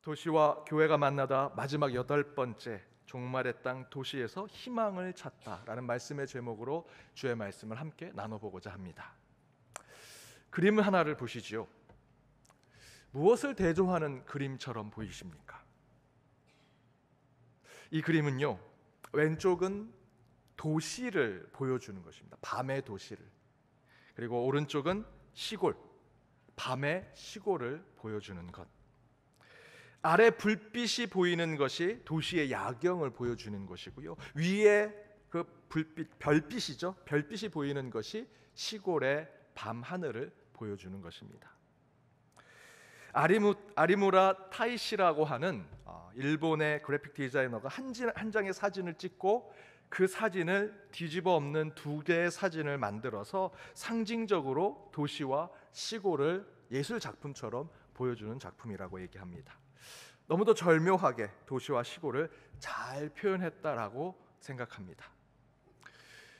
도시와 교회가 만나다 마지막 8번째 종말의 땅 도시에서 희망을 찾다라는 말씀의 제목으로 주의 말씀을 함께 나눠보고자 합니다. 그림 하나를 보시지요. 무엇을 대조하는 그림처럼 보이십니까? 이 그림은요, 왼쪽은 도시를 보여주는 것입니다. 밤의 도시를. 그리고 오른쪽은 시골, 밤의 시골을 보여주는 것. 아래 불빛이 보이는 것이 도시의 야경을 보여주는 것이고요, 위에 그 불빛, 별빛이죠. 별빛이 보이는 것이 시골의 밤 하늘을 보여주는 것입니다. 아리무라 타이시라고 하는 일본의 그래픽 디자이너가 한 장의 사진을 찍고 그 사진을 뒤집어 엎는 2개의 사진을 만들어서 상징적으로 도시와 시골을 예술 작품처럼 보여주는 작품이라고 얘기합니다. 너무도 절묘하게 도시와 시골을 잘 표현했다라고 생각합니다.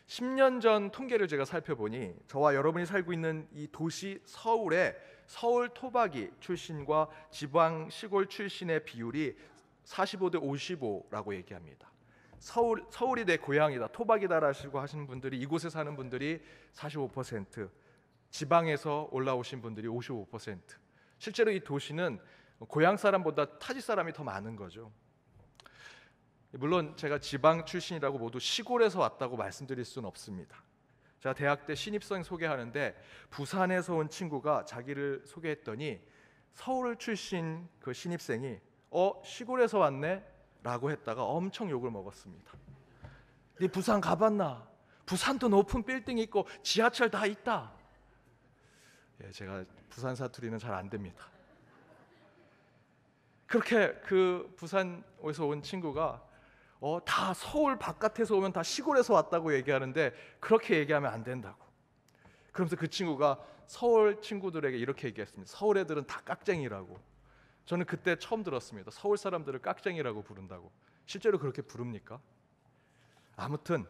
10년 전 통계를 제가 살펴보니 저와 여러분이 살고 있는 이 도시 서울의 서울 토박이 출신과 지방 시골 출신의 비율이 45대 55라고 얘기합니다. 서울이 내 고향이다, 토박이다라고 하시는 분들이, 이곳에 사는 분들이 45%, 지방에서 올라오신 분들이 55%. 실제로 이 도시는 고향 사람보다 타지 사람이 더 많은 거죠. 물론 제가 지방 출신이라고 모두 시골에서 왔다고 말씀드릴 수는 없습니다. 제가 대학 때 신입생 소개하는데 부산에서 온 친구가 자기를 소개했더니 서울 출신 그 신입생이 시골에서 왔네? 라고 했다가 엄청 욕을 먹었습니다. 네 부산 가봤나? 부산도 높은 빌딩 있고 지하철 다 있다. 제가 부산 사투리는 잘 안 됩니다. 그렇게 그 부산에서 온 친구가 다 서울 바깥에서 오면 다 시골에서 왔다고 얘기하는데 그렇게 얘기하면 안 된다고. 그러면서 그 친구가 서울 친구들에게 이렇게 얘기했습니다. 서울 애들은 다 깍쟁이라고. 저는 그때 처음 들었습니다. 서울 사람들을 깍쟁이라고 부른다고. 실제로 그렇게 부릅니까? 아무튼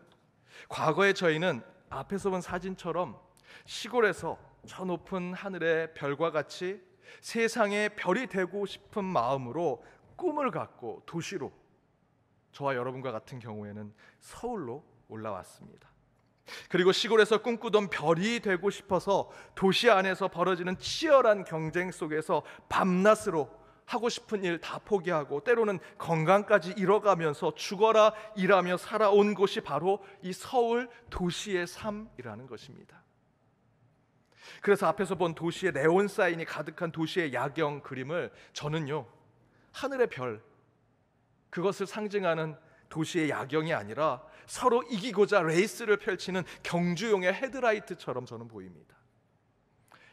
과거의 저희는 앞에서 본 사진처럼 시골에서 저 높은 하늘의 별과 같이 세상의 별이 되고 싶은 마음으로 꿈을 갖고 도시로, 저와 여러분과 같은 경우에는 서울로 올라왔습니다. 그리고 시골에서 꿈꾸던 별이 되고 싶어서 도시 안에서 벌어지는 치열한 경쟁 속에서 밤낮으로 하고 싶은 일 다 포기하고 때로는 건강까지 잃어가면서 죽어라 일하며 살아온 곳이 바로 이 서울 도시의 삶이라는 것입니다. 그래서 앞에서 본 도시의 네온 사인이 가득한 도시의 야경 그림을 저는요, 하늘의 별, 그것을 상징하는 도시의 야경이 아니라 서로 이기고자 레이스를 펼치는 경주용의 헤드라이트처럼 저는 보입니다.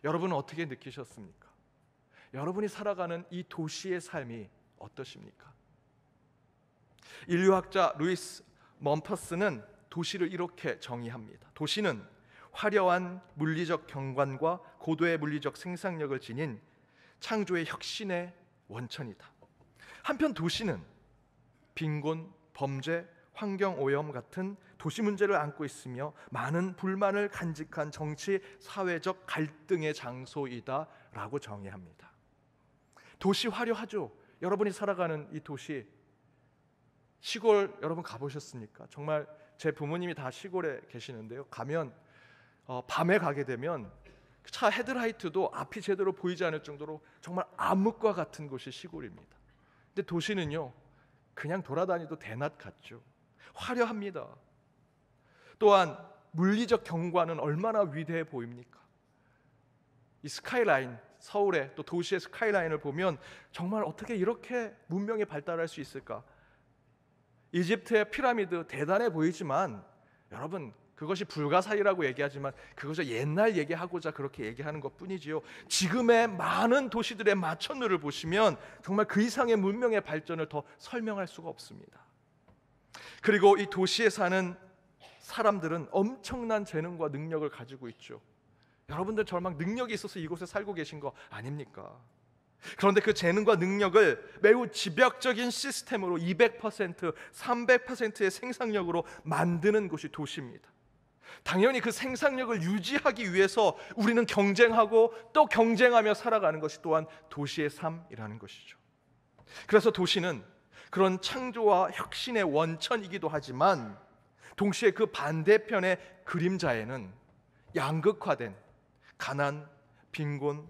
여러분은 어떻게 느끼셨습니까? 여러분이 살아가는 이 도시의 삶이 어떠십니까? 인류학자 루이스 먼퍼스는 도시를 이렇게 정의합니다. 도시는 화려한 물리적 경관과 고도의 물리적 생산력을 지닌 창조의 혁신의 원천이다. 한편 도시는 빈곤, 범죄, 환경오염 같은 도시 문제를 안고 있으며 많은 불만을 간직한 정치, 사회적 갈등의 장소이다 라고 정의합니다. 도시 화려하죠. 여러분이 살아가는 이 도시, 시골 여러분 가보셨습니까? 정말 제 부모님이 다 시골에 계시는데요, 가면 밤에 가게 되면 차 헤드라이트도 앞이 제대로 보이지 않을 정도로 정말 암흑과 같은 곳이 시골입니다. 근데 도시는요, 그냥 돌아다니도 대낮 같죠. 화려합니다. 또한 물리적 경관은 얼마나 위대해 보입니까? 이 스카이라인, 서울의 또 도시의 스카이라인을 보면 정말 어떻게 이렇게 문명이 발달할 수 있을까? 이집트의 피라미드 대단해 보이지만 여러분, 그것이 불가사리라고 얘기하지만 그것이 옛날 얘기하고자 그렇게 얘기하는 것뿐이지요. 지금의 많은 도시들의 마천루를 보시면 정말 그 이상의 문명의 발전을 더 설명할 수가 없습니다. 그리고 이 도시에 사는 사람들은 엄청난 재능과 능력을 가지고 있죠. 여러분들 정말 능력이 있어서 이곳에 살고 계신 거 아닙니까? 그런데 그 재능과 능력을 매우 집약적인 시스템으로 200%, 300%의 생산력으로 만드는 곳이 도시입니다. 당연히 그 생산력을 유지하기 위해서 우리는 경쟁하고 또 경쟁하며 살아가는 것이 또한 도시의 삶이라는 것이죠. 그래서 도시는 그런 창조와 혁신의 원천이기도 하지만 동시에 그 반대편의 그림자에는 양극화된 가난, 빈곤,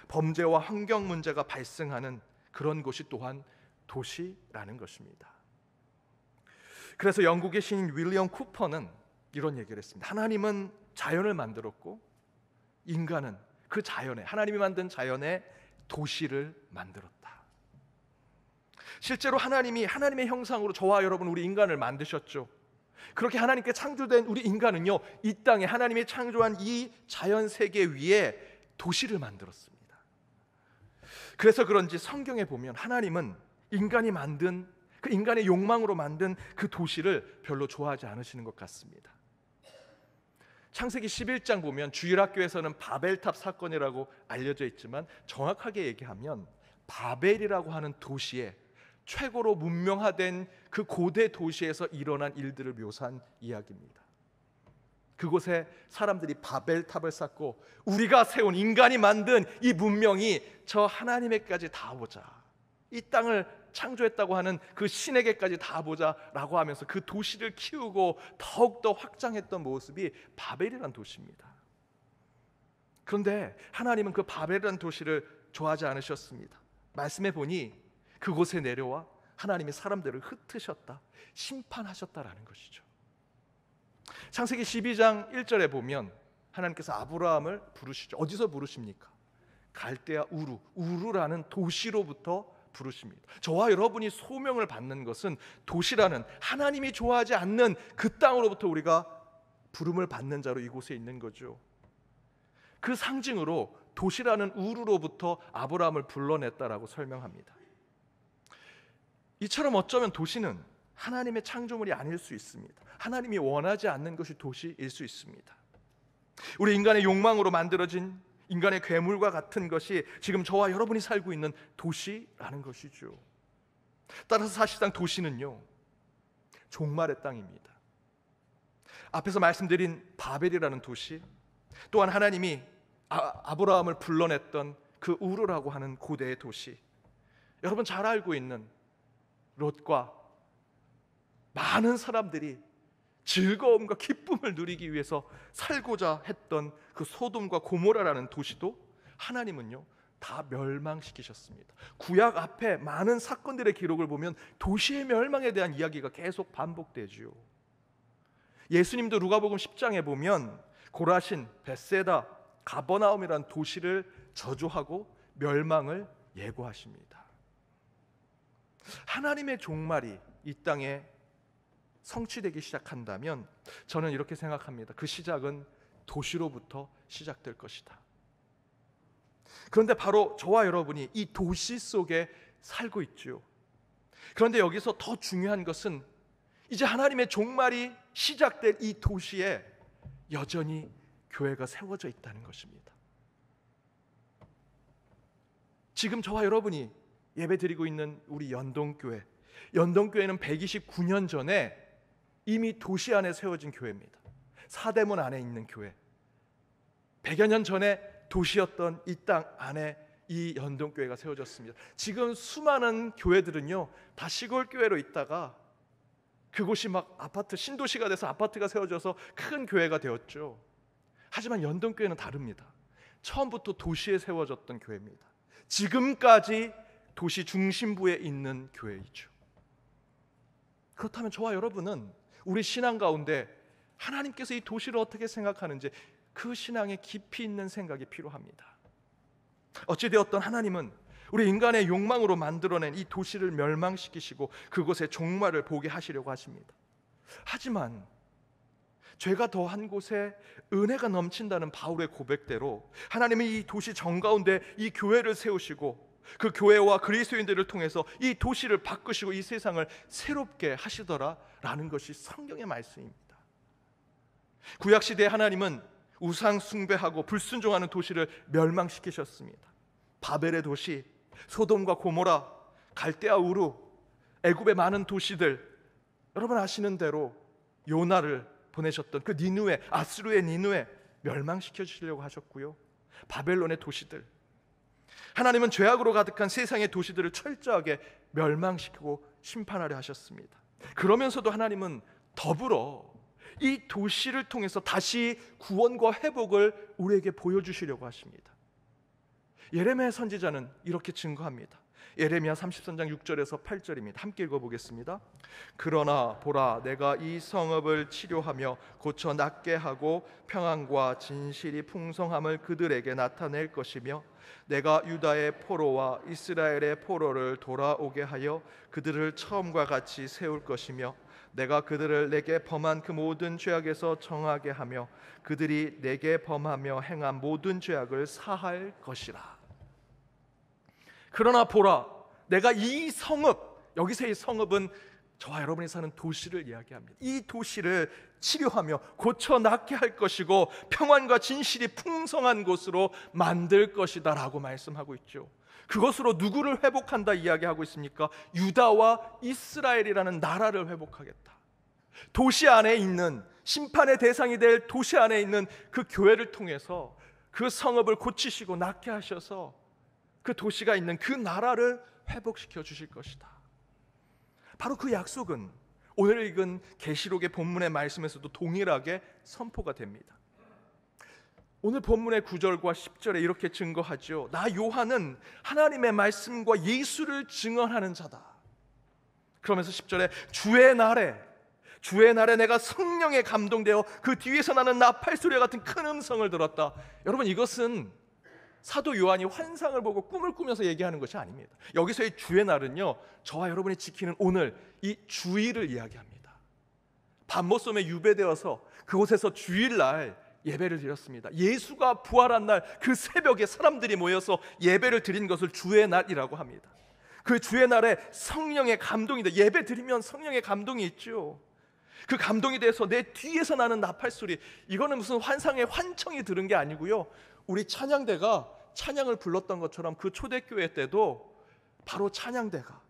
범죄와 환경 문제가 발생하는 그런 곳이 또한 도시라는 것입니다. 그래서 영국의 신인 윌리엄 쿠퍼는 이런 얘기를 했습니다. 하나님은 자연을 만들었고 인간은 그 자연에, 하나님이 만든 자연에 도시를 만들었다. 실제로 하나님이 하나님의 형상으로 저와 여러분 우리 인간을 만드셨죠. 그렇게 하나님께 창조된 우리 인간은요, 이 땅에 하나님이 창조한 이 자연 세계 위에 도시를 만들었습니다. 그래서 그런지 성경에 보면 하나님은 인간이 만든 그 인간의 욕망으로 만든 그 도시를 별로 좋아하지 않으시는 것 같습니다. 창세기 11장 보면 주일학교에서는 바벨탑 사건이라고 알려져 있지만 정확하게 얘기하면 바벨이라고 하는 도시에 최고로 문명화된 그 고대 도시에서 일어난 일들을 묘사한 이야기입니다. 그곳에 사람들이 바벨탑을 쌓고 우리가 세운, 인간이 만든 이 문명이 저 하나님에게까지 닿아보자, 이 땅을 창조했다고 하는 그 신에게까지 닿아보자 라고 하면서 그 도시를 키우고 더욱더 확장했던 모습이 바벨이라는 도시입니다. 그런데 하나님은 그 바벨이라는 도시를 좋아하지 않으셨습니다. 말씀해 보니 그곳에 내려와 하나님이 사람들을 흩으셨다, 심판하셨다라는 것이죠. 창세기 12장 1절에 보면 하나님께서 아브라함을 부르시죠. 어디서 부르십니까? 갈대아 우르라는 도시로부터 부르십니다. 저와 여러분이 소명을 받는 것은 도시라는 하나님이 좋아하지 않는 그 땅으로부터 우리가 부름을 받는 자로 이곳에 있는 거죠. 그 상징으로 도시라는 우르로부터 아브라함을 불러냈다라고 설명합니다. 이처럼 어쩌면 도시는 하나님의 창조물이 아닐 수 있습니다. 하나님이 원하지 않는 것이 도시일 수 있습니다. 우리 인간의 욕망으로 만들어진 인간의 괴물과 같은 것이 지금 저와 여러분이 살고 있는 도시라는 것이죠. 따라서 사실상 도시는요, 종말의 땅입니다. 앞에서 말씀드린 바벨이라는 도시, 또한 하나님이 아브라함을 불러냈던 그 우르라고 하는 고대의 도시, 여러분 잘 알고 있는 롯과 많은 사람들이 즐거움과 기쁨을 누리기 위해서 살고자 했던 그 소돔과 고모라라는 도시도 하나님은요 다 멸망시키셨습니다. 구약 앞에 많은 사건들의 기록을 보면 도시의 멸망에 대한 이야기가 계속 반복되지요. 예수님도 누가복음 10장에 보면 고라신, 벳세다, 가버나움이라는 도시를 저주하고 멸망을 예고하십니다. 하나님의 종말이 이 땅에 성취되기 시작한다면 저는 이렇게 생각합니다. 그 시작은 도시로부터 시작될 것이다. 그런데 바로 저와 여러분이 이 도시 속에 살고 있죠. 그런데 여기서 더 중요한 것은 이제 하나님의 종말이 시작된 이 도시에 여전히 교회가 세워져 있다는 것입니다. 지금 저와 여러분이 예배드리고 있는 우리 연동교회, 연동교회는 129년 전에 이미 도시 안에 세워진 교회입니다. 사대문 안에 있는 교회, 100여 년 전에 도시였던 이 땅 안에 이 연동교회가 세워졌습니다. 지금 수많은 교회들은요 다 시골 교회로 있다가 그곳이 막 아파트, 신도시가 돼서 아파트가 세워져서 큰 교회가 되었죠. 하지만 연동교회는 다릅니다. 처음부터 도시에 세워졌던 교회입니다. 지금까지 도시 중심부에 있는 교회이죠. 그렇다면 저와 여러분은 우리 신앙 가운데 하나님께서 이 도시를 어떻게 생각하는지 그 신앙에 깊이 있는 생각이 필요합니다. 어찌되었든 하나님은 우리 인간의 욕망으로 만들어낸 이 도시를 멸망시키시고 그곳에 종말을 보게 하시려고 하십니다. 하지만 죄가 더한 곳에 은혜가 넘친다는 바울의 고백대로 하나님은 이 도시 정가운데 이 교회를 세우시고 그 교회와 그리스도인들을 통해서 이 도시를 바꾸시고 이 세상을 새롭게 하시더라라는 것이 성경의 말씀입니다. 구약시대에 하나님은 우상 숭배하고 불순종하는 도시를 멸망시키셨습니다. 바벨의 도시, 소돔과 고모라, 갈대아 우루, 애굽의 많은 도시들, 여러분 아시는 대로 요나를 보내셨던 그 니느웨, 아수르의 니느웨 멸망시켜 주시려고 하셨고요. 바벨론의 도시들, 하나님은 죄악으로 가득한 세상의 도시들을 철저하게 멸망시키고 심판하려 하셨습니다. 그러면서도 하나님은 더불어 이 도시를 통해서 다시 구원과 회복을 우리에게 보여주시려고 하십니다. 예레미야 선지자는 이렇게 증거합니다. 예레미야 33장 6절에서 8절입니다. 함께 읽어보겠습니다. 그러나 보라, 내가 이 성읍을 치료하며 고쳐 낫게 하고 평안과 진실이 풍성함을 그들에게 나타낼 것이며, 내가 유다의 포로와 이스라엘의 포로를 돌아오게 하여 그들을 처음과 같이 세울 것이며, 내가 그들을 내게 범한 그 모든 죄악에서 정하게 하며 그들이 내게 범하며 행한 모든 죄악을 사할 것이라. 그러나 보라, 내가 이 성읍, 여기서 이 성읍은 저와 여러분이 사는 도시를 이야기합니다. 이 도시를 치료하며 고쳐 낫게 할 것이고 평안과 진실이 풍성한 곳으로 만들 것이다 라고 말씀하고 있죠. 그것으로 누구를 회복한다 이야기하고 있습니까? 유다와 이스라엘이라는 나라를 회복하겠다. 도시 안에 있는, 심판의 대상이 될 도시 안에 있는 그 교회를 통해서 그 성읍을 고치시고 낫게 하셔서 그 도시가 있는 그 나라를 회복시켜 주실 것이다. 바로 그 약속은 오늘 읽은 계시록의 본문의 말씀에서도 동일하게 선포가 됩니다. 오늘 본문의 9절과 10절에 이렇게 증거하죠. 나 요한은 하나님의 말씀과 예수를 증언하는 자다. 그러면서 10절에 주의 날에 내가 성령에 감동되어 그 뒤에서 나는 나팔 소리 같은 큰 음성을 들었다. 여러분, 이것은 사도 요한이 환상을 보고 꿈을 꾸면서 얘기하는 것이 아닙니다. 여기서의 주의 날은요, 저와 여러분이 지키는 오늘 이 주일을 이야기합니다. 밤모섬에 유배되어서 그곳에서 주일날 예배를 드렸습니다. 예수가 부활한 날 그 새벽에 사람들이 모여서 예배를 드린 것을 주의 날이라고 합니다. 그 주의 날에 성령의 감동이다. 예배 드리면 성령의 감동이 있죠. 그 감동이 돼서 내 뒤에서 나는 나팔 소리, 이거는 무슨 환상의 환청이 들은 게 아니고요, 우리 찬양대가 찬양을 불렀던 것처럼 그 초대교회 때도 바로 찬양대가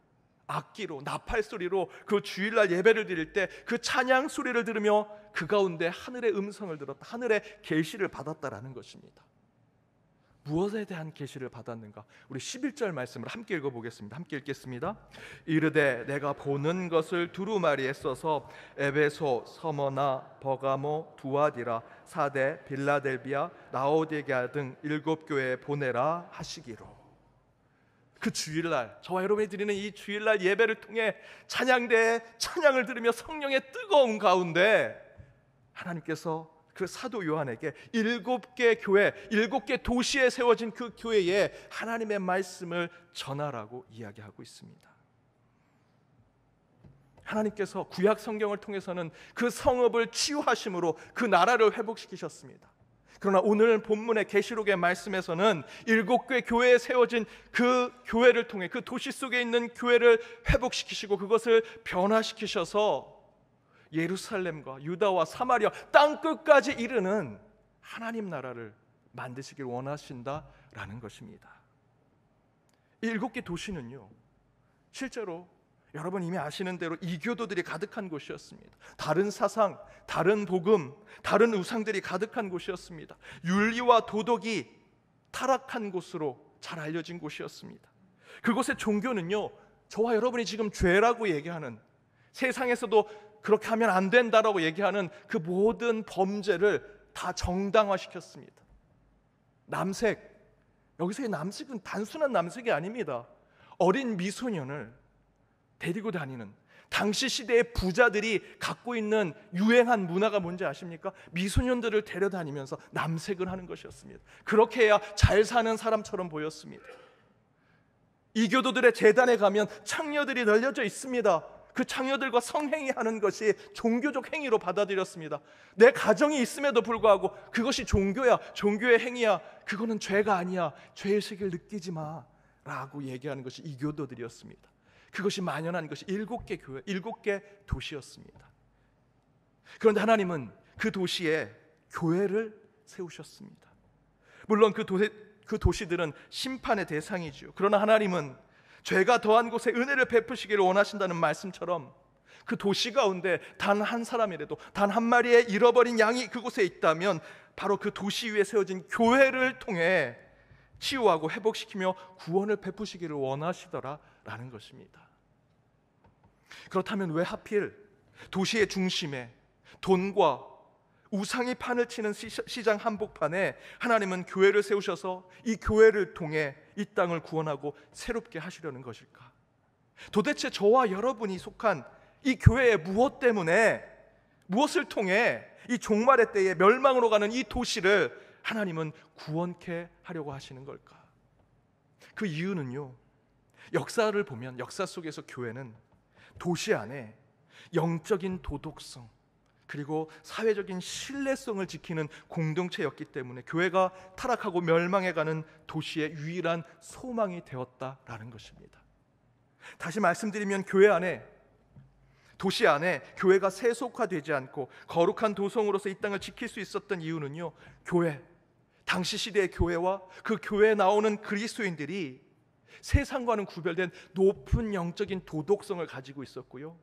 악기로 나팔 소리로 그 주일날 예배를 드릴 때 그 찬양 소리를 들으며 그 가운데 하늘의 음성을 들었다, 하늘의 계시를 받았다라는 것입니다. 무엇에 대한 계시를 받았는가? 우리 11절 말씀을 함께 읽어보겠습니다. 함께 읽겠습니다. 이르되 내가 보는 것을 두루마리에 써서 에베소, 서머나, 버가모, 두아디라, 사데, 빌라델비아, 라오디게아 등 7교회에 보내라 하시기로. 그 주일날, 저와 여러분이 드리는 이 주일날 예배를 통해 찬양대의 찬양을 들으며 성령의 뜨거운 가운데 하나님께서 그 사도 요한에게 7개 교회, 7개 도시에 세워진 그 교회에 하나님의 말씀을 전하라고 이야기하고 있습니다. 하나님께서 구약 성경을 통해서는 그 성읍을 치유하심으로 그 나라를 회복시키셨습니다. 그러나 오늘 본문의 계시록의 말씀에서는 7개 교회에 세워진 그 교회를 통해 그 도시 속에 있는 교회를 회복시키시고 그것을 변화시키셔서 예루살렘과 유다와 사마리아 땅끝까지 이르는 하나님 나라를 만드시길 원하신다라는 것입니다. 이 7개 도시는요, 실제로 여러분 이미 아시는 대로 이교도들이 가득한 곳이었습니다. 다른 사상, 다른 복음, 다른 우상들이 가득한 곳이었습니다. 윤리와 도덕이 타락한 곳으로 잘 알려진 곳이었습니다. 그곳의 종교는요, 저와 여러분이 지금 죄라고 얘기하는, 세상에서도 그렇게 하면 안 된다라고 얘기하는 그 모든 범죄를 다 정당화시켰습니다. 남색, 여기서의 남색은 단순한 남색이 아닙니다. 어린 미소년을 데리고 다니는, 당시 시대의 부자들이 갖고 있는 유행한 문화가 뭔지 아십니까? 미소년들을 데려다니면서 남색을 하는 것이었습니다. 그렇게 해야 잘 사는 사람처럼 보였습니다. 이교도들의 제단에 가면 창녀들이 널려져 있습니다. 그 창녀들과 성행위 하는 것이 종교적 행위로 받아들였습니다. 내 가정이 있음에도 불구하고 그것이 종교야, 종교의 행위야, 그거는 죄가 아니야, 죄의식을 느끼지 마 라고 얘기하는 것이 이교도들이었습니다. 그것이 만연한 것이 7개 교회, 7개 도시였습니다. 그런데 하나님은 그 도시에 교회를 세우셨습니다. 물론 그 도시들은 심판의 대상이지요. 그러나 하나님은 죄가 더한 곳에 은혜를 베푸시기를 원하신다는 말씀처럼 그 도시 가운데 단 한 사람이라도, 단 한 마리의 잃어버린 양이 그곳에 있다면 바로 그 도시 위에 세워진 교회를 통해 치유하고 회복시키며 구원을 베푸시기를 원하시더라라는 것입니다. 그렇다면 왜 하필 도시의 중심에 돈과 우상이 판을 치는 시장 한복판에 하나님은 교회를 세우셔서 이 교회를 통해 이 땅을 구원하고 새롭게 하시려는 것일까? 도대체 저와 여러분이 속한 이 교회의 무엇 때문에, 무엇을 통해 이 종말의 때에 멸망으로 가는 이 도시를 하나님은 구원케 하려고 하시는 걸까? 그 이유는요, 역사를 보면 역사 속에서 교회는 도시 안에 영적인 도덕성 그리고 사회적인 신뢰성을 지키는 공동체였기 때문에 교회가 타락하고 멸망해가는 도시의 유일한 소망이 되었다라는 것입니다. 다시 말씀드리면 교회 안에, 도시 안에 교회가 세속화되지 않고 거룩한 도성으로서 이 땅을 지킬 수 있었던 이유는요, 교회, 당시 시대의 교회와 그 교회에 나오는 그리스도인들이 세상과는 구별된 높은 영적인 도덕성을 가지고 있었고요,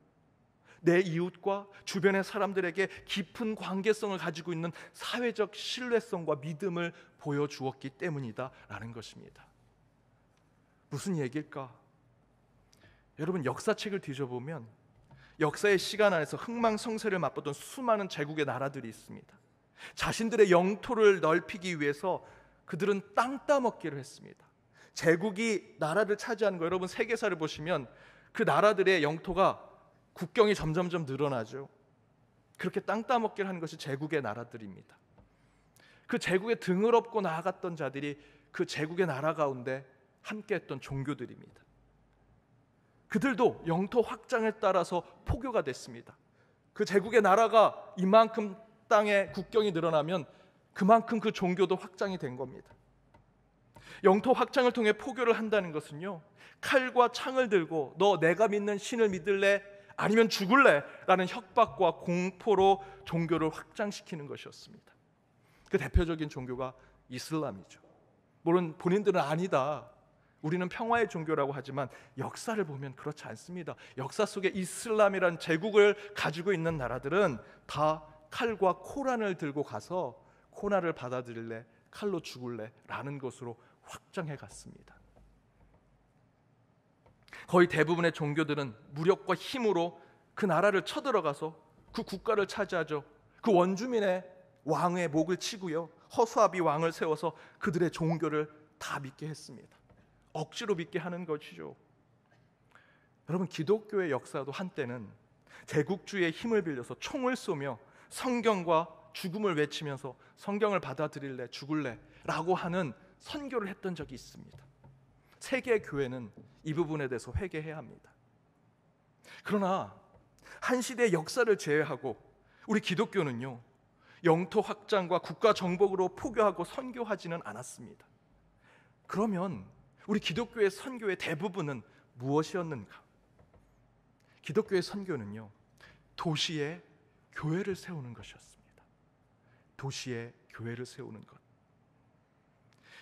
내 이웃과 주변의 사람들에게 깊은 관계성을 가지고 있는 사회적 신뢰성과 믿음을 보여주었기 때문이다라는 것입니다. 무슨 얘기일까? 여러분, 역사책을 뒤져보면 역사의 시간 안에서 흥망성쇠를 맛보던 수많은 제국의 나라들이 있습니다. 자신들의 영토를 넓히기 위해서 그들은 땅 따먹기를 했습니다. 제국이 나라를 차지하는 거, 여러분 세계사를 보시면 그 나라들의 영토가 국경이 점점점 늘어나죠. 그렇게 땅 따먹기를 하는 것이 제국의 나라들입니다. 그 제국에 등을 업고 나아갔던 자들이 그 제국의 나라 가운데 함께했던 종교들입니다. 그들도 영토 확장에 따라서 포교가 됐습니다. 그 제국의 나라가 이만큼 땅의 국경이 늘어나면 그만큼 그 종교도 확장이 된 겁니다. 영토 확장을 통해 포교를 한다는 것은요, 칼과 창을 들고 너 내가 믿는 신을 믿을래? 아니면 죽을래? 라는 협박과 공포로 종교를 확장시키는 것이었습니다. 그 대표적인 종교가 이슬람이죠. 물론 본인들은 아니다, 우리는 평화의 종교라고 하지만 역사를 보면 그렇지 않습니다. 역사 속에 이슬람이라는 제국을 가지고 있는 나라들은 다 칼과 코란을 들고 가서 코란을 받아들일래? 칼로 죽을래? 라는 것으로 확장해 갔습니다. 거의 대부분의 종교들은 무력과 힘으로 그 나라를 쳐들어가서 그 국가를 차지하죠. 그 원주민의 왕의 목을 치고요, 허수아비 왕을 세워서 그들의 종교를 다 믿게 했습니다. 억지로 믿게 하는 것이죠. 여러분, 기독교의 역사도 한때는 제국주의의 힘을 빌려서 총을 쏘며 성경과 죽음을 외치면서 성경을 받아들일래? 죽을래? 라고 하는 선교를 했던 적이 있습니다. 세계 교회는 이 부분에 대해서 회개해야 합니다. 그러나 한 시대의 역사를 제외하고 우리 기독교는요, 영토 확장과 국가 정복으로 포교하고 선교하지는 않았습니다. 그러면 우리 기독교의 선교의 대부분은 무엇이었는가? 기독교의 선교는요, 도시에 교회를 세우는 것이었습니다. 도시에 교회를 세우는 것.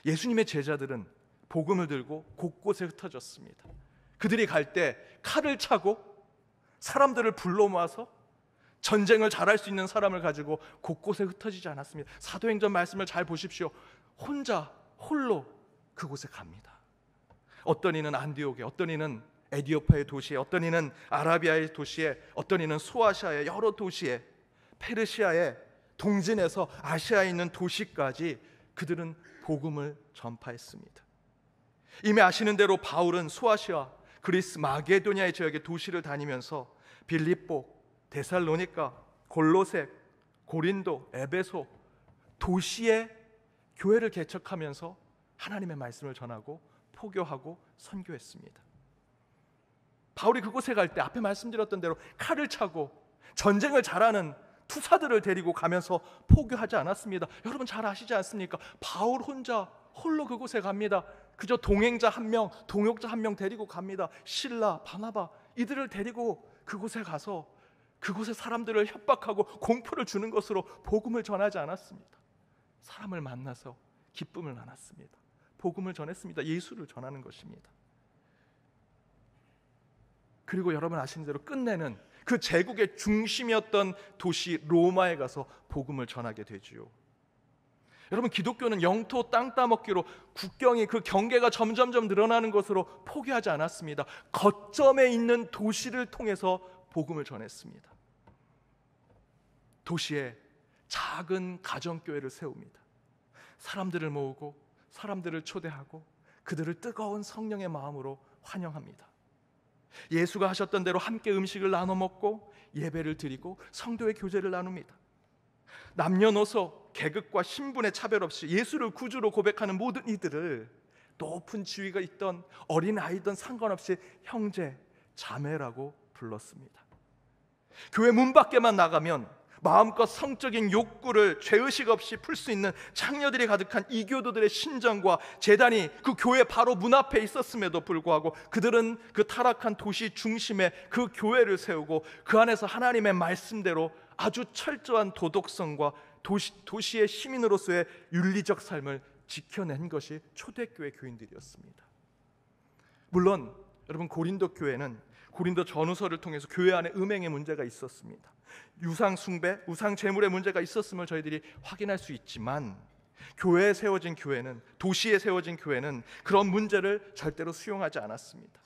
예수님의 제자들은 복음을 들고 곳곳에 흩어졌습니다. 그들이 갈 때 칼을 차고 사람들을 불러 모아서 전쟁을 잘할 수 있는 사람을 가지고 곳곳에 흩어지지 않았습니다. 사도행전 말씀을 잘 보십시오. 홀로 그곳에 갑니다. 어떤 이는 안디옥에, 어떤 이는 에디오파의 도시에, 어떤 이는 아라비아의 도시에, 어떤 이는 소아시아의 여러 도시에, 페르시아의 동진에서 아시아에 있는 도시까지 그들은 복음을 전파했습니다. 이미 아시는 대로 바울은 소아시아, 그리스, 마게도니아의 지역의 도시를 다니면서 빌립보, 데살로니가, 골로새, 고린도, 에베소 도시에 교회를 개척하면서 하나님의 말씀을 전하고 포교하고 선교했습니다. 바울이 그곳에 갈 때 앞에 말씀드렸던 대로 칼을 차고 전쟁을 잘하는 투사들을 데리고 가면서 포교하지 않았습니다. 여러분 잘 아시지 않습니까? 바울 홀로 그곳에 갑니다. 그저 동행자 한 명, 동역자 한 명 데리고 갑니다. 실라, 바나바 이들을 데리고 그곳에 가서 그곳의 사람들을 협박하고 공포를 주는 것으로 복음을 전하지 않았습니다. 사람을 만나서 기쁨을 나눴습니다. 복음을 전했습니다. 예수를 전하는 것입니다. 그리고 여러분 아시는 대로 끝내는 그 제국의 중심이었던 도시 로마에 가서 복음을 전하게 되지요. 여러분, 기독교는 영토 땅 따먹기로 국경이, 그 경계가 점점점 늘어나는 것으로 포기하지 않았습니다. 거점에 있는 도시를 통해서 복음을 전했습니다. 도시에 작은 가정교회를 세웁니다. 사람들을 모으고 사람들을 초대하고 그들을 뜨거운 성령의 마음으로 환영합니다. 예수가 하셨던 대로 함께 음식을 나눠 먹고 예배를 드리고 성도의 교제를 나눕니다. 남녀노소, 계급과 신분의 차별 없이 예수를 구주로 고백하는 모든 이들을 높은 지위가 있던 어린아이든 상관없이 형제, 자매라고 불렀습니다. 교회 문 밖에만 나가면 마음껏 성적인 욕구를 죄의식 없이 풀 수 있는 창녀들이 가득한 이교도들의 신전과 제단이 그 교회 바로 문 앞에 있었음에도 불구하고 그들은 그 타락한 도시 중심에 그 교회를 세우고 그 안에서 하나님의 말씀대로 아주 철저한 도덕성과 도시의 시민으로서의 윤리적 삶을 지켜낸 것이 초대교회 교인들이었습니다. 물론 여러분, 고린도 교회는 고린도 전후서를 통해서 교회 안에 음행의 문제가 있었습니다. 우상 숭배, 우상 제물의 문제가 있었음을 저희들이 확인할 수 있지만 교회에 세워진 교회는, 도시에 세워진 교회는 그런 문제를 절대로 수용하지 않았습니다.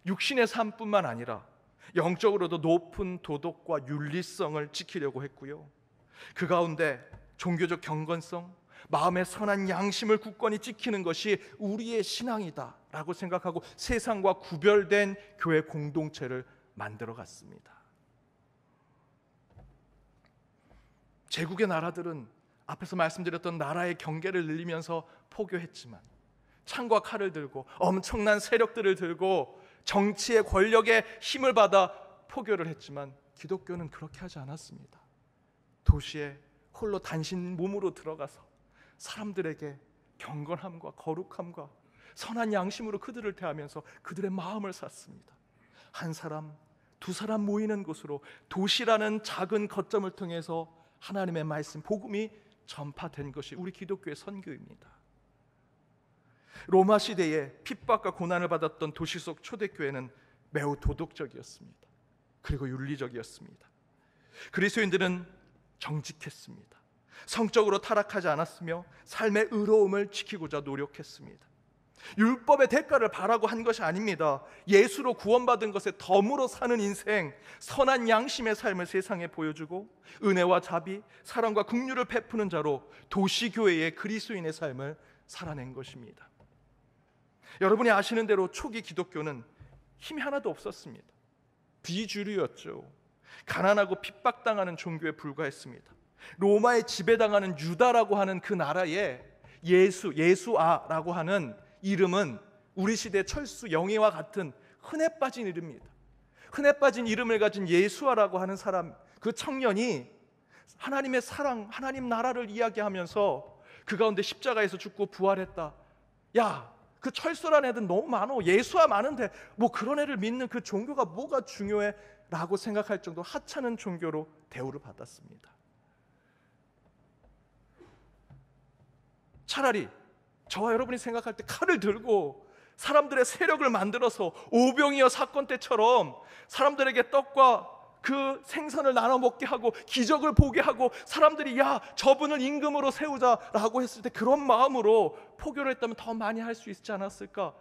육신의 삶뿐만 아니라 영적으로도 높은 도덕과 윤리성을 지키려고 했고요. 그 가운데 종교적 경건성, 마음의 선한 양심을 굳건히 지키는 것이 우리의 신앙이다 라고 생각하고 세상과 구별된 교회 공동체를 만들어 갔습니다. 제국의 나라들은 앞에서 말씀드렸던 나라의 경계를 늘리면서 포교했지만, 창과 칼을 들고 엄청난 세력들을 들고 정치의 권력에 힘을 받아 포교를 했지만, 기독교는 그렇게 하지 않았습니다. 도시에 홀로 단신 몸으로 들어가서 사람들에게 경건함과 거룩함과 선한 양심으로 그들을 대하면서 그들의 마음을 샀습니다. 한 사람, 두 사람 모이는 곳으로 도시라는 작은 거점을 통해서 하나님의 말씀, 복음이 전파된 것이 우리 기독교의 선교입니다. 로마 시대에 핍박과 고난을 받았던 도시 속 초대교회는 매우 도덕적이었습니다. 그리고 윤리적이었습니다. 그리스도인들은 정직했습니다. 성적으로 타락하지 않았으며 삶의 의로움을 지키고자 노력했습니다. 율법의 대가를 바라고 한 것이 아닙니다. 예수로 구원받은 것에 덤으로 사는 인생, 선한 양심의 삶을 세상에 보여주고 은혜와 자비, 사랑과 긍휼을 베푸는 자로 도시교회의 그리스도인의 삶을 살아낸 것입니다. 여러분이 아시는 대로 초기 기독교는 힘이 하나도 없었습니다. 비주류였죠. 가난하고 핍박당하는 종교에 불과했습니다. 로마에 지배당하는 유다라고 하는 그 나라에 예수아라고 하는 이름은 우리 시대 철수 영예와 같은 흔해 빠진 이름입니다. 흔해 빠진 이름을 가진 예수아라고 하는 사람, 그 청년이 하나님의 사랑, 하나님 나라를 이야기하면서 그 가운데 십자가에서 죽고 부활했다. 야, 그 철수라는 애들 너무 많어. 예수아 많은데 뭐 그런 애를 믿는 그 종교가 뭐가 중요해? 라고 생각할 정도로 하찮은 종교로 대우를 받았습니다. 차라리 저와 여러분이 생각할 때 칼을 들고 사람들의 세력을 만들어서 오병이어 사건 때처럼 사람들에게 떡과 그 생선을 나눠 먹게 하고 기적을 보게 하고 사람들이 야, 저분을 임금으로 세우자라고 했을 때 그런 마음으로 포교를 했다면 더 많이 할 수 있지 않았을까?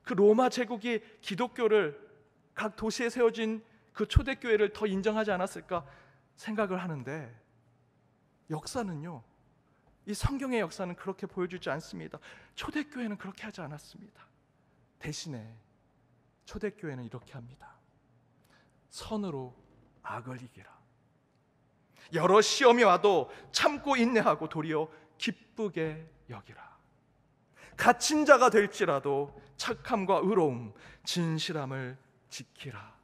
그 로마 제국이 기독교를, 각 도시에 세워진 그 초대교회를 더 인정하지 않았을까 생각을 하는데, 역사는요, 이 성경의 역사는 그렇게 보여주지 않습니다. 초대교회는 그렇게 하지 않았습니다. 대신에 초대교회는 이렇게 합니다. 선으로 악을 이기라. 여러 시험이 와도 참고 인내하고 도리어 기쁘게 여기라. 갇힌 자가 될지라도 착함과 의로움, 진실함을 지키라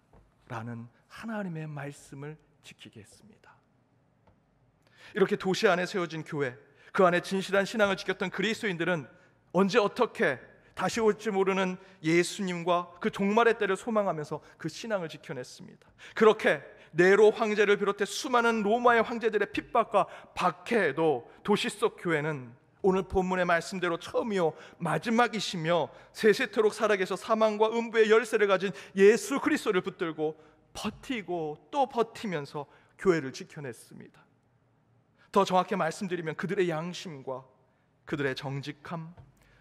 라는 하나님의 말씀을 지키게 했습니다. 이렇게 도시 안에 세워진 교회, 그 안에 진실한 신앙을 지켰던 그리스도인들은 언제 어떻게 다시 올지 모르는 예수님과 그 종말의 때를 소망하면서 그 신앙을 지켜냈습니다. 그렇게 네로 황제를 비롯해 수많은 로마의 황제들의 핍박과 박해에도 도시 속 교회는 오늘 본문의 말씀대로 처음이요 마지막이시며 세세토록 살아계셔 사망과 음부의 열쇠를 가진 예수 그리스도를 붙들고 버티고 또 버티면서 교회를 지켜냈습니다. 더 정확히 말씀드리면 그들의 양심과 그들의 정직함,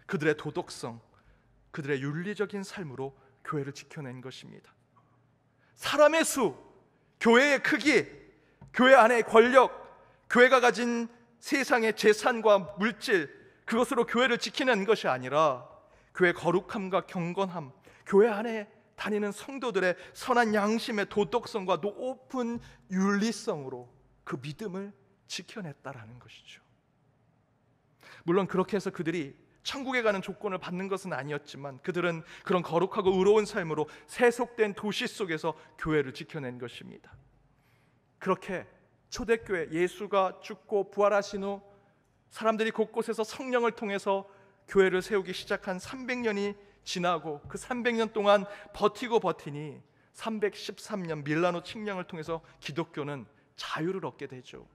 그들의 도덕성, 그들의 윤리적인 삶으로 교회를 지켜낸 것입니다. 사람의 수, 교회의 크기, 교회 안의 권력, 교회가 가진 세상의 재산과 물질, 그것으로 교회를 지키는 것이 아니라 교회의 거룩함과 경건함, 교회 안에 다니는 성도들의 선한 양심의 도덕성과 높은 윤리성으로 그 믿음을 지켜냈다라는 것이죠. 물론 그렇게 해서 그들이 천국에 가는 조건을 받는 것은 아니었지만 그들은 그런 거룩하고 의로운 삶으로 세속된 도시 속에서 교회를 지켜낸 것입니다. 그렇게 초대교회, 예수가 죽고 부활하신 후 사람들이 곳곳에서 성령을 통해서 교회를 세우기 시작한 300년이 지나고 그 300년 동안 버티니 313년 밀라노 칙령을 통해서 기독교는 자유를 얻게 되죠.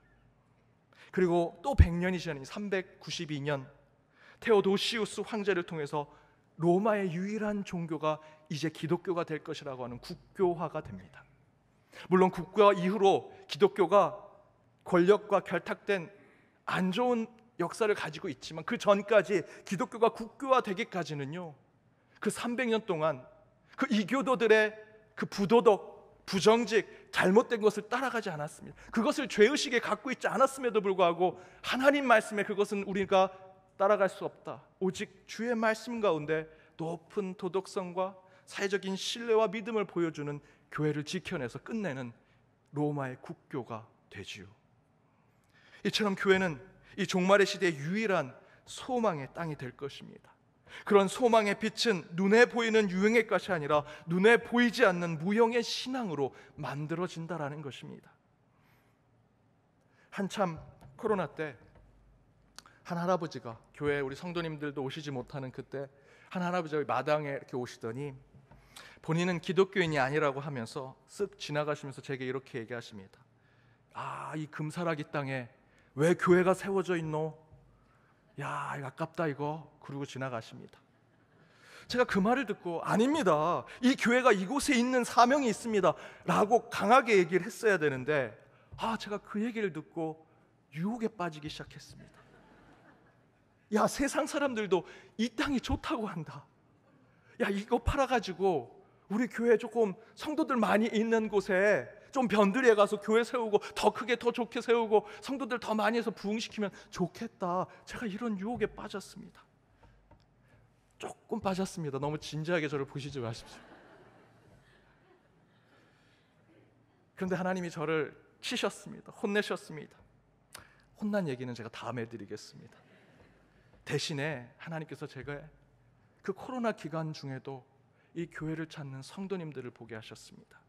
그리고 또 100년이 지나니 392년 테오도시우스 황제를 통해서 로마의 유일한 종교가 이제 기독교가 될 것이라고 하는 국교화가 됩니다. 물론 국교화 이후로 기독교가 권력과 결탁된 안 좋은 역사를 가지고 있지만 그 전까지 기독교가 국교화되기까지는요, 그 300년 동안 그 이교도들의 그 부도덕, 부정직, 잘못된 것을 따라가지 않았습니다. 그것을 죄의식에 갖고 있지 않았음에도 불구하고 하나님 말씀에 그것은 우리가 따라갈 수 없다, 오직 주의 말씀 가운데 높은 도덕성과 사회적인 신뢰와 믿음을 보여주는 교회를 지켜내서 끝내는 로마의 국교가 되지요. 이처럼 교회는 이 종말의 시대의 유일한 소망의 땅이 될 것입니다. 그런 소망의 빛은 눈에 보이는 유형의 것이 아니라 눈에 보이지 않는 무형의 신앙으로 만들어진다라는 것입니다. 한참 코로나 때 한 할아버지가, 교회에 우리 성도님들도 오시지 못하는 그때 한 할아버지가 마당에 이렇게 오시더니 본인은 기독교인이 아니라고 하면서 쓱 지나가시면서 제게 이렇게 얘기하십니다. 아, 이 금사라기 땅에 왜 교회가 세워져 있노? 야, 이거 아깝다 이거. 그러고 지나가십니다. 제가 그 말을 듣고 아닙니다, 이 교회가 이곳에 있는 사명이 있습니다 라고 강하게 얘기를 했어야 되는데, 제가 그 얘기를 듣고 유혹에 빠지기 시작했습니다. 야, 세상 사람들도 이 땅이 좋다고 한다. 야, 이거 팔아가지고 우리 교회 조금 성도들 많이 있는 곳에 좀 변두리에 가서 교회 세우고 더 크게 더 좋게 세우고 성도들 더 많이 해서 부흥시키면 좋겠다. 제가 이런 유혹에 빠졌습니다. 조금 빠졌습니다. 너무 진지하게 저를 보시지 마십시오. 그런데 하나님이 저를 치셨습니다. 혼내셨습니다. 혼난 얘기는 제가 다음에 드리겠습니다. 대신에 하나님께서 제가 그 코로나 기간 중에도 이 교회를 찾는 성도님들을 보게 하셨습니다.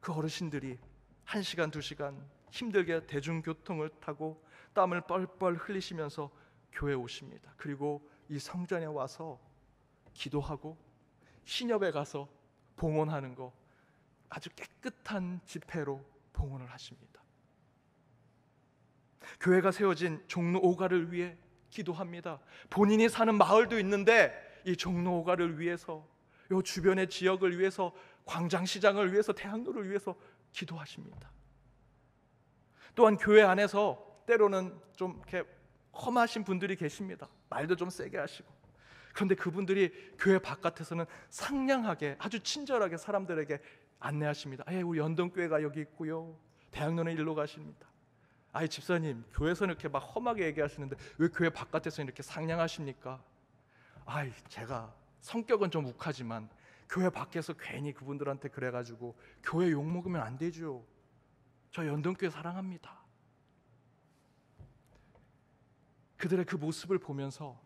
그 어르신들이 1시간, 2시간 힘들게 대중교통을 타고 땀을 뻘뻘 흘리시면서 교회에 오십니다. 그리고 이 성전에 와서 기도하고 신협에 가서 봉헌하는 거, 아주 깨끗한 집회로 봉헌을 하십니다. 교회가 세워진 종로 5가를 위해 기도합니다. 본인이 사는 마을도 있는데 이 종로 5가를 위해서, 이 주변의 지역을 위해서, 광장시장을 위해서, 대학로를 위해서 기도하십니다. 또한 교회 안에서 때로는 좀 이렇게 험하신 분들이 계십니다. 말도 좀 세게 하시고. 그런데 그분들이 교회 바깥에서는 상냥하게, 아주 친절하게 사람들에게 안내하십니다. 우리 연동교회가 여기 있고요, 대학로는 일로 가십니다. 집사님, 교회에서는 이렇게 막 험하게 얘기하시는데 왜 교회 바깥에서 이렇게 상냥하십니까? 제가 성격은 좀 욱하지만 교회 밖에서 괜히 그분들한테 그래가지고 교회 욕먹으면 안 되죠. 저 연동교회 사랑합니다. 그들의 그 모습을 보면서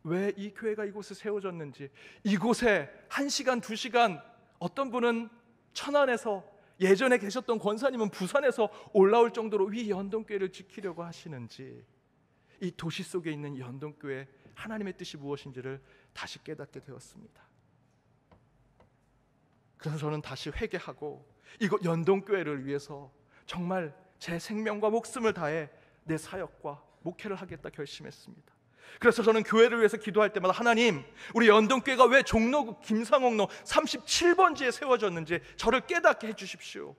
왜 이 교회가 이곳에 세워졌는지, 이곳에 1시간, 2시간, 어떤 분은 천안에서, 예전에 계셨던 권사님은 부산에서 올라올 정도로 이 연동교회를 지키려고 하시는지, 이 도시 속에 있는 연동교회 하나님의 뜻이 무엇인지를 다시 깨닫게 되었습니다. 그래서 저는 다시 회개하고 이곳 연동교회를 위해서 정말 제 생명과 목숨을 다해 내 사역과 목회를 하겠다 결심했습니다. 그래서 저는 교회를 위해서 기도할 때마다 하나님, 우리 연동교회가 왜 종로구 김상옥로 37번지에 세워졌는지 저를 깨닫게 해주십시오.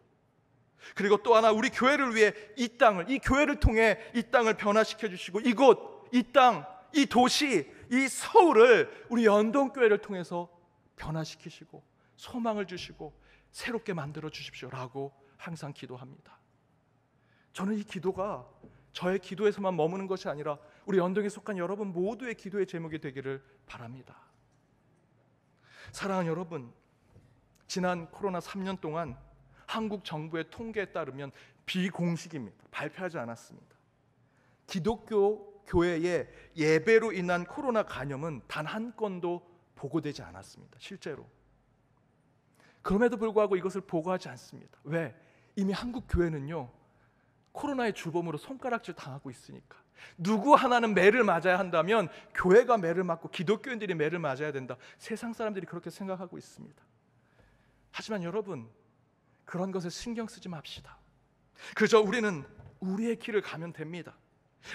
그리고 또 하나 우리 교회를 위해 이 땅을, 이 교회를 통해 이 땅을 변화시켜 주시고 이곳, 이 땅, 이 도시, 이 서울을 우리 연동교회를 통해서 변화시키시고 소망을 주시고 새롭게 만들어 주십시오라고 항상 기도합니다. 저는 이 기도가 저의 기도에서만 머무는 것이 아니라 우리 연동에 속한 여러분 모두의 기도의 제목이 되기를 바랍니다. 사랑하는 여러분, 지난 코로나 3년 동안 한국 정부의 통계에 따르면 비공식입니다. 발표하지 않았습니다. 기독교 교회의 예배로 인한 코로나 감염은 단 한 건도 보고되지 않았습니다. 실제로. 그럼에도 불구하고 이것을 보고하지 않습니다. 왜? 이미 한국 교회는요, 코로나의 주범으로 손가락질 당하고 있으니까. 누구 하나는 매를 맞아야 한다면 교회가 매를 맞고 기독교인들이 매를 맞아야 된다. 세상 사람들이 그렇게 생각하고 있습니다. 하지만 여러분, 그런 것에 신경 쓰지 맙시다. 그저 우리는 우리의 길을 가면 됩니다.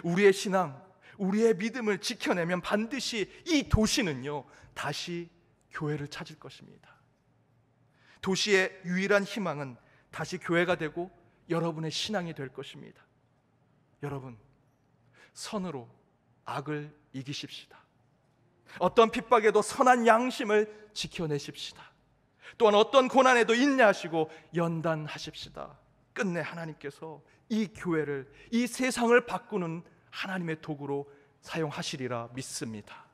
우리의 신앙, 우리의 믿음을 지켜내면 반드시 이 도시는요, 다시 교회를 찾을 것입니다. 도시의 유일한 희망은 다시 교회가 되고 여러분의 신앙이 될 것입니다. 여러분, 선으로 악을 이기십시다. 어떤 핍박에도 선한 양심을 지켜내십시다. 또한 어떤 고난에도 인내하시고 연단하십시다. 끝내 하나님께서 이 교회를, 이 세상을 바꾸는 하나님의 도구로 사용하시리라 믿습니다.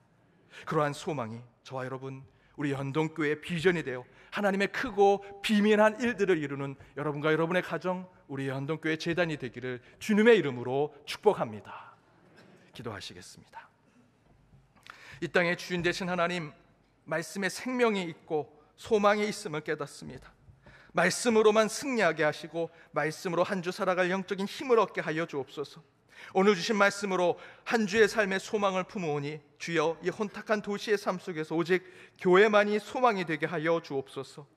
그러한 소망이 저와 여러분, 우리 연동교회의 비전이 되어 하나님의 크고 비밀한 일들을 이루는 여러분과 여러분의 가정, 우리 연동교회 재단이 되기를 주님의 이름으로 축복합니다. 기도하시겠습니다. 이 땅의 주인 되신 하나님, 말씀에 생명이 있고 소망이 있음을 깨닫습니다. 말씀으로만 승리하게 하시고 말씀으로 한 주 살아갈 영적인 힘을 얻게 하여 주옵소서. 오늘 주신 말씀으로 한 주의 삶의 소망을 품으오니 주여, 이 혼탁한 도시의 삶 속에서 오직 교회만이 소망이 되게 하여 주옵소서.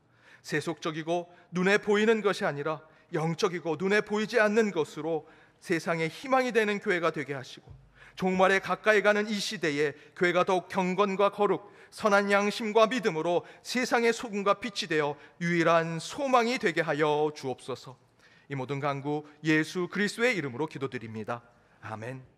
세속적이고 눈에 보이는 것이 아니라 영적이고 눈에 보이지 않는 것으로 세상의 희망이 되는 교회가 되게 하시고, 종말에 가까이 가는 이 시대에 교회가 더욱 경건과 거룩, 선한 양심과 믿음으로 세상의 소금과 빛이 되어 유일한 소망이 되게 하여 주옵소서. 이 모든 간구 예수 그리스도의 이름으로 기도드립니다. 아멘.